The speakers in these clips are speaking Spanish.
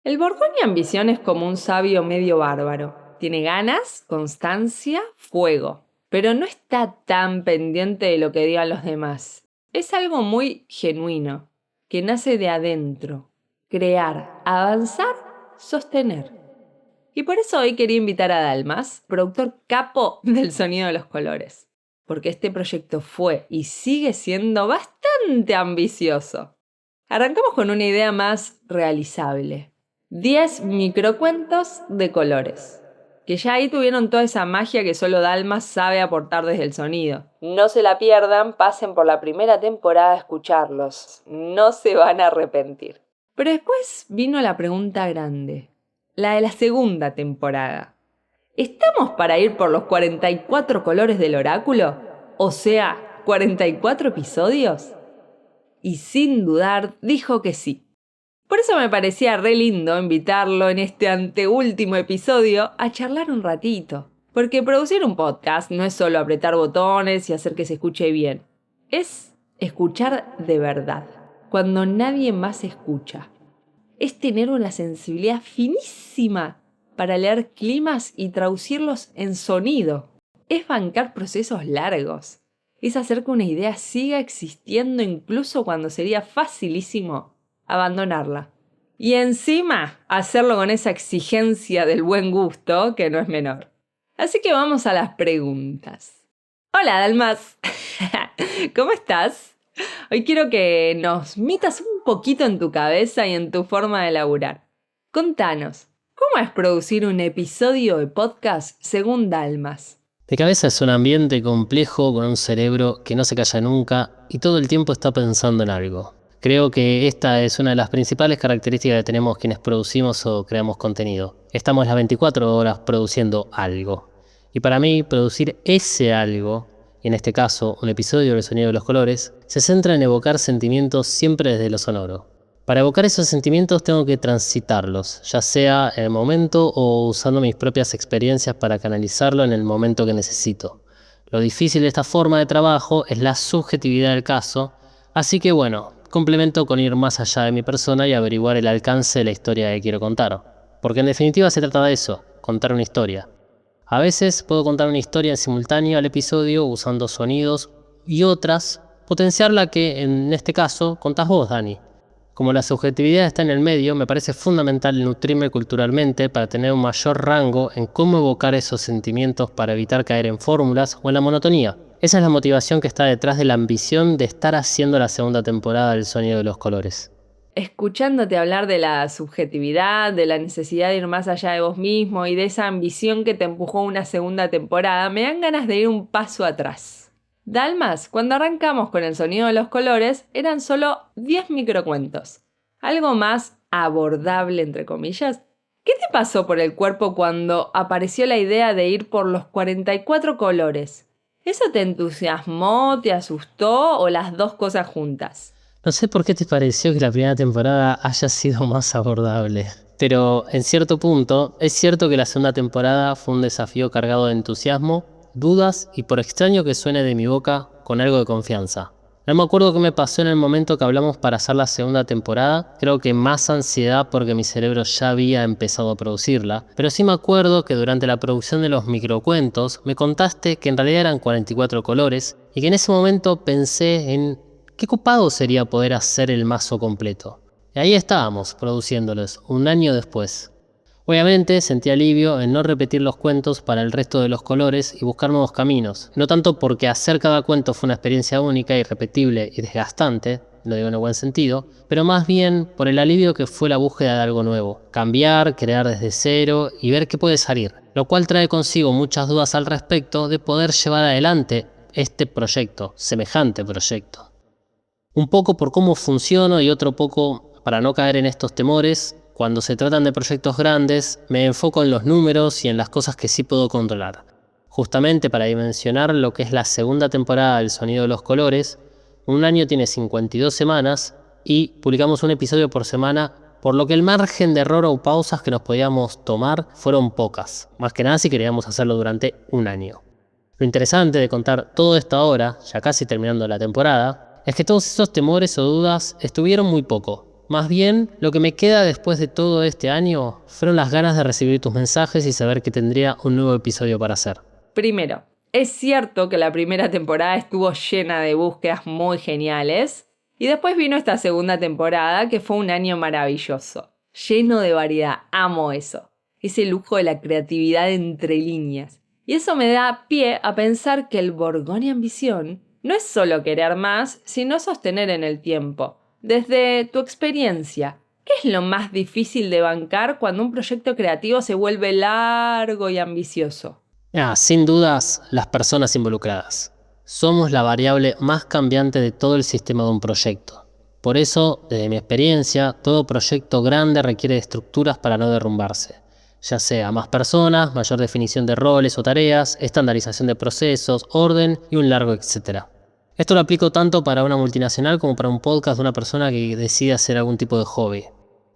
El Borgoña Ambición es como un sabio medio bárbaro. Tiene ganas, constancia, fuego. Pero no está tan pendiente de lo que digan los demás. Es algo muy genuino, que nace de adentro. Crear, avanzar, sostener. Y por eso hoy quería invitar a Dalmas, productor capo del Sonido de los Colores. Porque este proyecto fue y sigue siendo bastante ambicioso. Arrancamos con una idea más realizable. 10 microcuentos de colores. Que ya ahí tuvieron toda esa magia que solo Dalmas sabe aportar desde el sonido. No se la pierdan, pasen por la primera temporada a escucharlos. No se van a arrepentir. Pero después vino la pregunta grande. La de la segunda temporada. ¿Estamos para ir por los 44 colores del oráculo? O sea, 44 episodios. Y sin dudar dijo que sí. Por eso me parecía re lindo invitarlo en este anteúltimo episodio a charlar un ratito. Porque producir un podcast no es solo apretar botones y hacer que se escuche bien. Es escuchar de verdad, cuando nadie más escucha. Es tener una sensibilidad finísima para leer climas y traducirlos en sonido. Es bancar procesos largos. Es hacer que una idea siga existiendo incluso cuando sería facilísimo abandonarla. Y encima, hacerlo con esa exigencia del buen gusto, que no es menor. Así que vamos a las preguntas. Hola, Dalmas. ¿Cómo estás? Hoy quiero que nos metas un poquito en tu cabeza y en tu forma de laburar. Contanos, ¿cómo es producir un episodio de podcast según Dalmas? Mi cabeza es un ambiente complejo con un cerebro que no se calla nunca y todo el tiempo está pensando en algo. Creo que esta es una de las principales características que tenemos quienes producimos o creamos contenido. Estamos las 24 horas produciendo algo. Y para mí, producir ese algo, y en este caso un episodio del Sonido de los Colores, se centra en evocar sentimientos siempre desde lo sonoro. Para evocar esos sentimientos tengo que transitarlos, ya sea en el momento o usando mis propias experiencias para canalizarlo en el momento que necesito. Lo difícil de esta forma de trabajo es la subjetividad del caso, así que bueno, complemento con ir más allá de mi persona y averiguar el alcance de la historia que quiero contar. Porque en definitiva se trata de eso, contar una historia. A veces puedo contar una historia en simultáneo al episodio usando sonidos y otras potenciar la que en este caso contás vos, Dani. Como la subjetividad está en el medio, me parece fundamental nutrirme culturalmente para tener un mayor rango en cómo evocar esos sentimientos para evitar caer en fórmulas o en la monotonía. Esa es la motivación que está detrás de la ambición de estar haciendo la segunda temporada del Sonido de los Colores. Escuchándote hablar de la subjetividad, de la necesidad de ir más allá de vos mismo y de esa ambición que te empujó a una segunda temporada, me dan ganas de ir un paso atrás. Dalmas, cuando arrancamos con el Sonido de los Colores, eran solo 10 microcuentos. Algo más abordable, entre comillas. ¿Qué te pasó por el cuerpo cuando apareció la idea de ir por los 44 colores? ¿Eso te entusiasmó, te asustó o las dos cosas juntas? No sé por qué te pareció que la primera temporada haya sido más abordable. Pero en cierto punto, es cierto que la segunda temporada fue un desafío cargado de entusiasmo, dudas y, por extraño que suene de mi boca, con algo de confianza. No me acuerdo qué me pasó en el momento que hablamos para hacer la segunda temporada, creo que más ansiedad porque mi cerebro ya había empezado a producirla, pero sí me acuerdo que durante la producción de los microcuentos me contaste que en realidad eran 44 colores y que en ese momento pensé en qué copado sería poder hacer el mazo completo. Y ahí estábamos, produciéndolos, un año después. Obviamente sentí alivio en no repetir los cuentos para el resto de los colores y buscar nuevos caminos. No tanto porque hacer cada cuento fue una experiencia única, irrepetible y desgastante, lo digo en el buen sentido, pero más bien por el alivio que fue la búsqueda de algo nuevo. Cambiar, crear desde cero y ver qué puede salir. Lo cual trae consigo muchas dudas al respecto de poder llevar adelante este proyecto, semejante proyecto. Un poco por cómo funciono y otro poco para no caer en estos temores. Cuando se tratan de proyectos grandes, me enfoco en los números y en las cosas que sí puedo controlar. Justamente para dimensionar lo que es la segunda temporada del Sonido de los Colores, un año tiene 52 semanas y publicamos un episodio por semana, por lo que el margen de error o pausas que nos podíamos tomar fueron pocas, más que nada si queríamos hacerlo durante un año. Lo interesante de contar todo esto ahora, ya casi terminando la temporada, es que todos esos temores o dudas estuvieron muy poco. Más bien, lo que me queda después de todo este año fueron las ganas de recibir tus mensajes y saber que tendría un nuevo episodio para hacer. Primero, es cierto que la primera temporada estuvo llena de búsquedas muy geniales y después vino esta segunda temporada que fue un año maravilloso, lleno de variedad, amo eso, ese lujo de la creatividad entre líneas. Y eso me da pie a pensar que el Borgoña Ambición no es solo querer más, sino sostener en el tiempo. Desde tu experiencia, ¿qué es lo más difícil de bancar cuando un proyecto creativo se vuelve largo y ambicioso? Sin dudas, las personas involucradas. Somos la variable más cambiante de todo el sistema de un proyecto. Por eso, desde mi experiencia, todo proyecto grande requiere de estructuras para no derrumbarse. Ya sea más personas, mayor definición de roles o tareas, estandarización de procesos, orden y un largo etcétera. Esto lo aplico tanto para una multinacional como para un podcast de una persona que decide hacer algún tipo de hobby.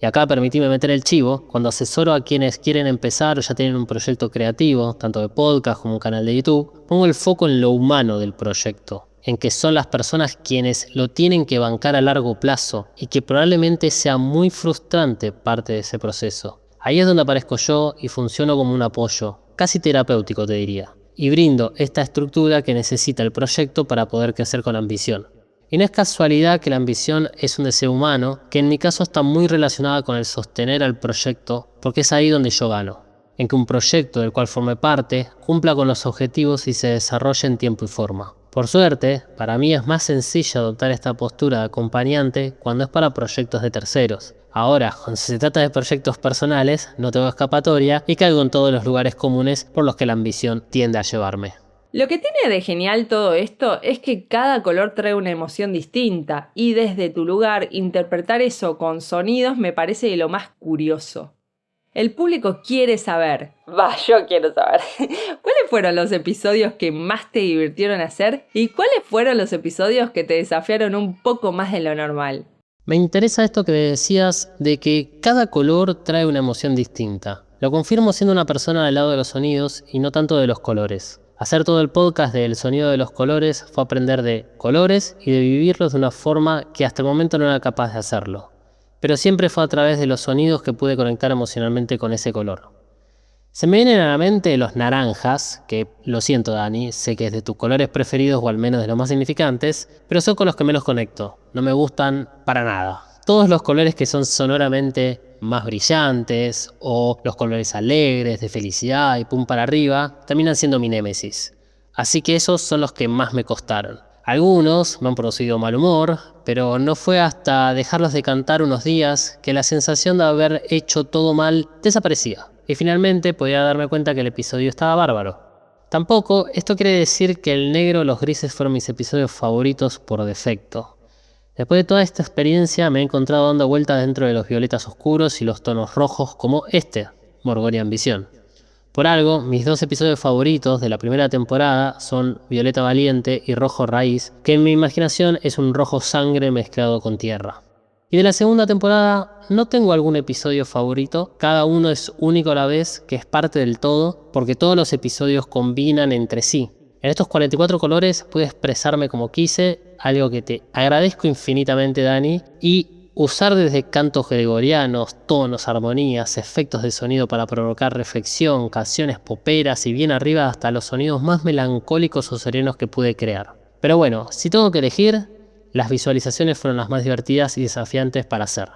Y acá permitime meter el chivo, cuando asesoro a quienes quieren empezar o ya tienen un proyecto creativo, tanto de podcast como un canal de YouTube, pongo el foco en lo humano del proyecto, en que son las personas quienes lo tienen que bancar a largo plazo y que probablemente sea muy frustrante parte de ese proceso. Ahí es donde aparezco yo y funciono como un apoyo, casi terapéutico te diría, y brindo esta estructura que necesita el proyecto para poder crecer con ambición. Y no es casualidad que la ambición es un deseo humano, que en mi caso está muy relacionada con el sostener al proyecto, porque es ahí donde yo gano, en que un proyecto del cual forme parte cumpla con los objetivos y se desarrolle en tiempo y forma. Por suerte, para mí es más sencillo adoptar esta postura de acompañante cuando es para proyectos de terceros. Ahora, cuando se trata de proyectos personales, no tengo escapatoria y caigo en todos los lugares comunes por los que la ambición tiende a llevarme. Lo que tiene de genial todo esto es que cada color trae una emoción distinta y desde tu lugar interpretar eso con sonidos me parece de lo más curioso. El público quiere saber, yo quiero saber, ¿cuáles fueron los episodios que más te divirtieron hacer y cuáles fueron los episodios que te desafiaron un poco más de lo normal? Me interesa esto que decías de que cada color trae una emoción distinta. Lo confirmo siendo una persona del lado de los sonidos y no tanto de los colores. Hacer todo el podcast del sonido de los colores fue aprender de colores y de vivirlos de una forma que hasta el momento no era capaz de hacerlo. Pero siempre fue a través de los sonidos que pude conectar emocionalmente con ese color. Se me vienen a la mente los naranjas, que lo siento Dani, sé que es de tus colores preferidos o al menos de los más significantes, pero son con los que menos conecto, no me gustan para nada. Todos los colores que son sonoramente más brillantes o los colores alegres, de felicidad y pum para arriba, terminan siendo mi némesis. Así que esos son los que más me costaron. Algunos me han producido mal humor, pero no fue hasta dejarlos de cantar unos días que la sensación de haber hecho todo mal desaparecía. Y finalmente podía darme cuenta que el episodio estaba bárbaro. Tampoco esto quiere decir que el negro o los grises fueron mis episodios favoritos por defecto. Después de toda esta experiencia me he encontrado dando vueltas dentro de los violetas oscuros y los tonos rojos como este, Borgoña Ambición. Por algo, mis dos episodios favoritos de la primera temporada son Violeta Valiente y Rojo Raíz, que en mi imaginación es un rojo sangre mezclado con tierra. Y de la segunda temporada no tengo algún episodio favorito, cada uno es único a la vez, que es parte del todo, porque todos los episodios combinan entre sí. En estos 44 colores pude expresarme como quise, algo que te agradezco infinitamente Dani, y usar desde cantos gregorianos, tonos, armonías, efectos de sonido para provocar reflexión, canciones poperas y bien arriba hasta los sonidos más melancólicos o serenos que pude crear. Pero bueno, si tengo que elegir, las visualizaciones fueron las más divertidas y desafiantes para hacer.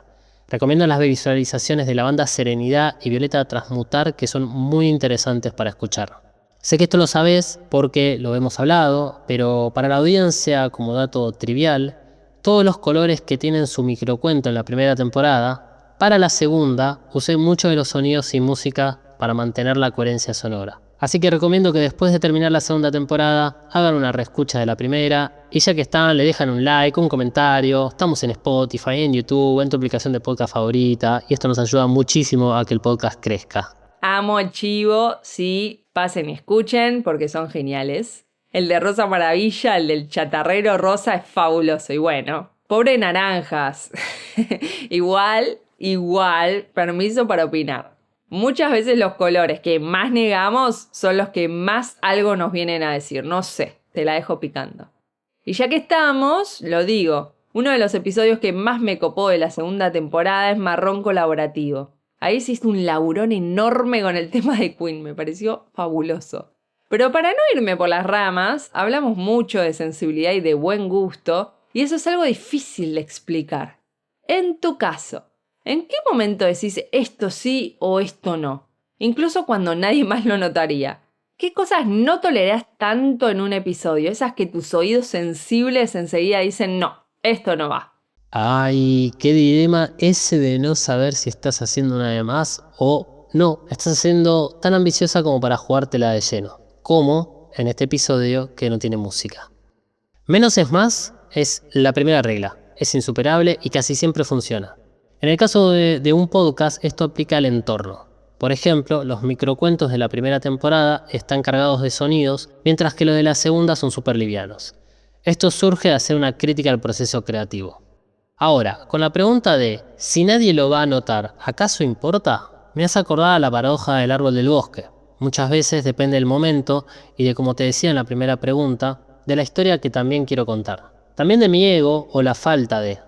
Recomiendo las visualizaciones de la banda Serenidad y Violeta Transmutar que son muy interesantes para escuchar. Sé que esto lo sabes porque lo hemos hablado, pero para la audiencia, como dato trivial, todos los colores que tienen su microcuento en la primera temporada, para la segunda usé muchos de los sonidos y música para mantener la coherencia sonora. Así que recomiendo que después de terminar la segunda temporada hagan una reescucha de la primera y ya que están le dejan un like, un comentario, estamos en Spotify, en YouTube, en tu aplicación de podcast favorita y esto nos ayuda muchísimo a que el podcast crezca. Amo el chivo, sí, pasen y escuchen porque son geniales. El de Rosa Maravilla, el del chatarrero rosa es fabuloso y bueno, pobre naranjas. igual, permiso para opinar. Muchas veces los colores que más negamos son los que más algo nos vienen a decir. No sé, te la dejo picando. Y ya que estamos, lo digo, Uno de los episodios que más me copó de la segunda temporada es Marrón Colaborativo. Ahí se hizo un laburón enorme con el tema de Queen, me pareció fabuloso. Pero para no irme por las ramas, hablamos mucho de sensibilidad y de buen gusto, y eso es algo difícil de explicar. En tu caso, ¿en qué momento decís esto sí o esto no? Incluso cuando nadie más lo notaría. ¿Qué cosas no tolerás tanto en un episodio? Esas que tus oídos sensibles enseguida dicen no, esto no va. Ay, qué dilema ese de no saber si estás haciendo una de más o no. Estás siendo tan ambiciosa como para jugártela de lleno. Como en este episodio que no tiene música. Menos es más es la primera regla. Es insuperable y casi siempre funciona. En el caso de un podcast, esto aplica al entorno. Por ejemplo, los microcuentos de la primera temporada están cargados de sonidos, mientras que los de la segunda son súper livianos. Esto surge de hacer una crítica al proceso creativo. Ahora, con la pregunta de si nadie lo va a notar, ¿acaso importa? Me hace acordar a la paradoja del árbol del bosque. Muchas veces depende del momento y de, como te decía en la primera pregunta, de la historia que también quiero contar. También de mi ego o la falta de.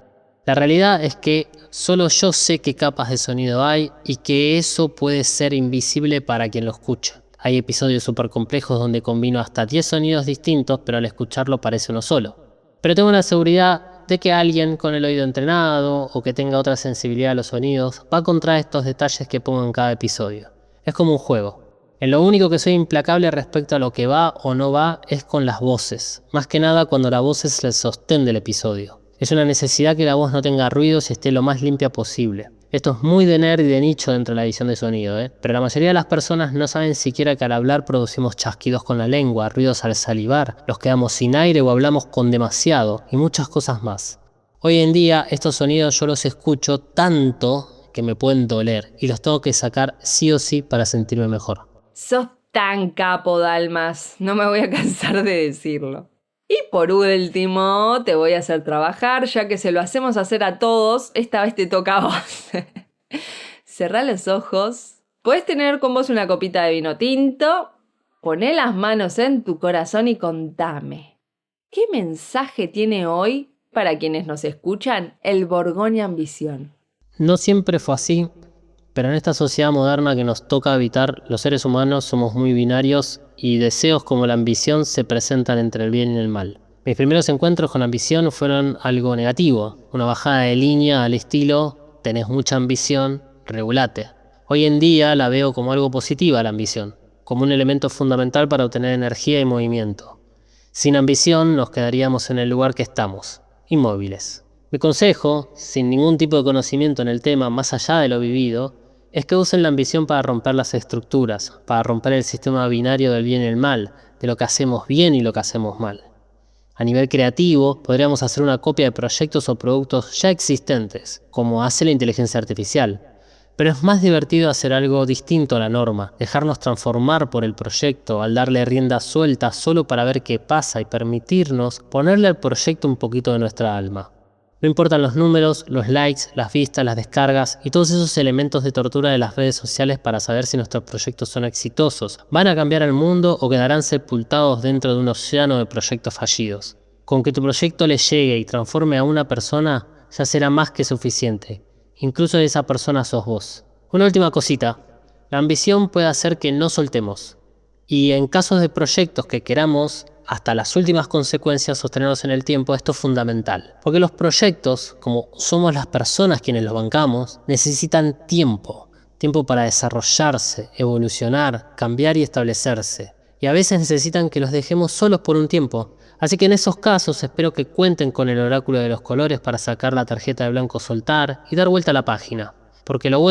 La realidad es que solo yo sé qué capas de sonido hay y que eso puede ser invisible para quien lo escucha. Hay episodios súper complejos donde combino hasta 10 sonidos distintos, pero al escucharlo parece uno solo. Pero tengo la seguridad de que alguien con el oído entrenado o que tenga otra sensibilidad a los sonidos va a encontrar estos detalles que pongo en cada episodio. Es como un juego. En lo único que soy implacable respecto a lo que va o no va es con las voces. Más que nada cuando la voz es el sostén del episodio. Es una necesidad que la voz no tenga ruidos y esté lo más limpia posible. Esto es muy de nerd y de nicho dentro de la edición de sonido, pero la mayoría de las personas no saben siquiera que al hablar producimos chasquidos con la lengua, ruidos al salivar, los quedamos sin aire o hablamos con demasiado y muchas cosas más. Hoy en día estos sonidos yo los escucho tanto que me pueden doler y los tengo que sacar sí o sí para sentirme mejor. Sos tan capo, Dalmas, no me voy a cansar de decirlo. Y por último, te voy a hacer trabajar, ya que se lo hacemos hacer a todos, esta vez te toca a vos. Cerrá los ojos, podés tener con vos una copita de vino tinto, poné las manos en tu corazón y contame. ¿Qué mensaje tiene hoy, para quienes nos escuchan, el Borgoña Ambición? No siempre fue así, pero en esta sociedad moderna que nos toca habitar, los seres humanos somos muy binarios y deseos como la ambición se presentan entre el bien y el mal. Mis primeros encuentros con ambición fueron algo negativo, una bajada de línea al estilo tenés mucha ambición, regulate. Hoy en día la veo como algo positiva la ambición, como un elemento fundamental para obtener energía y movimiento. Sin ambición nos quedaríamos en el lugar que estamos, inmóviles. Mi consejo, sin ningún tipo de conocimiento en el tema más allá de lo vivido, es que usen la ambición para romper las estructuras, para romper el sistema binario del bien y el mal, de lo que hacemos bien y lo que hacemos mal. A nivel creativo, podríamos hacer una copia de proyectos o productos ya existentes, como hace la inteligencia artificial. Pero es más divertido hacer algo distinto a la norma, dejarnos transformar por el proyecto al darle rienda suelta solo para ver qué pasa y permitirnos ponerle al proyecto un poquito de nuestra alma. No importan los números, los likes, las vistas, las descargas y todos esos elementos de tortura de las redes sociales para saber si nuestros proyectos son exitosos, van a cambiar el mundo o quedarán sepultados dentro de un océano de proyectos fallidos. Con que tu proyecto le llegue y transforme a una persona, ya será más que suficiente. Incluso esa persona sos vos. Una última cosita. La ambición puede hacer que no soltemos. Y en casos de proyectos que queramos, hasta las últimas consecuencias sostenerlos en el tiempo, esto es fundamental. Porque los proyectos, como somos las personas quienes los bancamos, necesitan tiempo. Tiempo para desarrollarse, evolucionar, cambiar y establecerse. Y a veces necesitan que los dejemos solos por un tiempo. Así que en esos casos espero que cuenten con el oráculo de los colores para sacar la tarjeta de blanco, soltar y dar vuelta a la página. Porque lo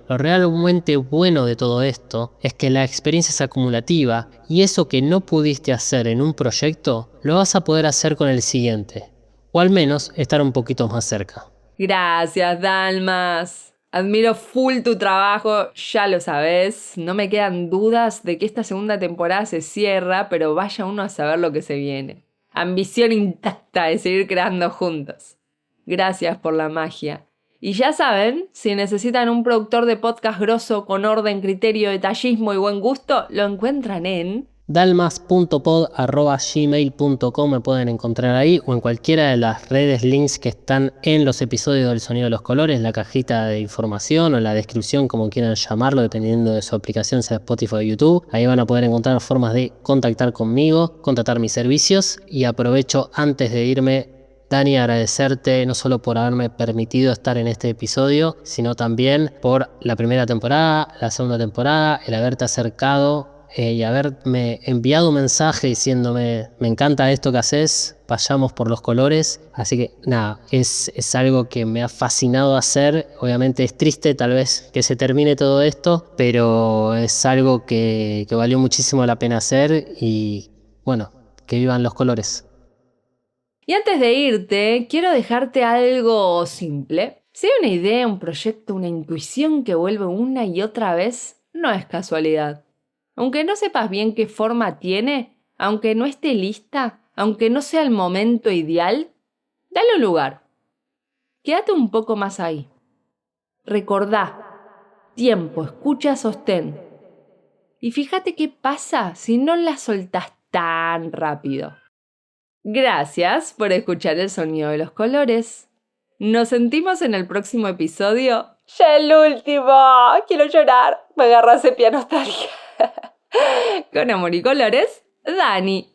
realmente bueno de todo esto, es que la experiencia es acumulativa y eso que no pudiste hacer en un proyecto, lo vas a poder hacer con el siguiente. O al menos estar un poquito más cerca. Gracias, Dalmas. Admiro full tu trabajo, ya lo sabes. No me quedan dudas de que esta segunda temporada se cierra, pero vaya uno a saber lo que se viene. Ambición intacta de seguir creando juntos. Gracias por la magia. Y ya saben, si necesitan un productor de podcast grosso con orden, criterio, detallismo y buen gusto, lo encuentran en dalmas.pod@gmail.com me pueden encontrar ahí o en cualquiera de las redes links que están en los episodios del Sonido de los Colores, la cajita de información o la descripción, como quieran llamarlo, dependiendo de su aplicación, sea Spotify o YouTube. Ahí van a poder encontrar formas de contactar conmigo, contratar mis servicios. Y aprovecho antes de irme, Dani, agradecerte no solo por haberme permitido estar en este episodio, sino también por la primera temporada, la segunda temporada, el haberte acercado y haberme enviado un mensaje diciéndome: me encanta esto que haces, vayamos por los colores. Así que nada, es algo que me ha fascinado hacer. Obviamente es triste tal vez que se termine todo esto, pero es algo que valió muchísimo la pena hacer y bueno, que vivan los colores. Y antes de irte, quiero dejarte algo simple. Si hay una idea, un proyecto, una intuición que vuelve una y otra vez, no es casualidad. Aunque no sepas bien qué forma tiene, aunque no esté lista, aunque no sea el momento ideal, dale un lugar. Quédate un poco más ahí. Recordá, tiempo, escucha, sostén. Y fíjate qué pasa si no la soltás tan rápido. Gracias por escuchar el Sonido de los Colores. Nos sentimos en el próximo episodio. ¡Ya el último! ¡Quiero llorar! Me agarra sepia nostalgia. Con amor y colores, Dani.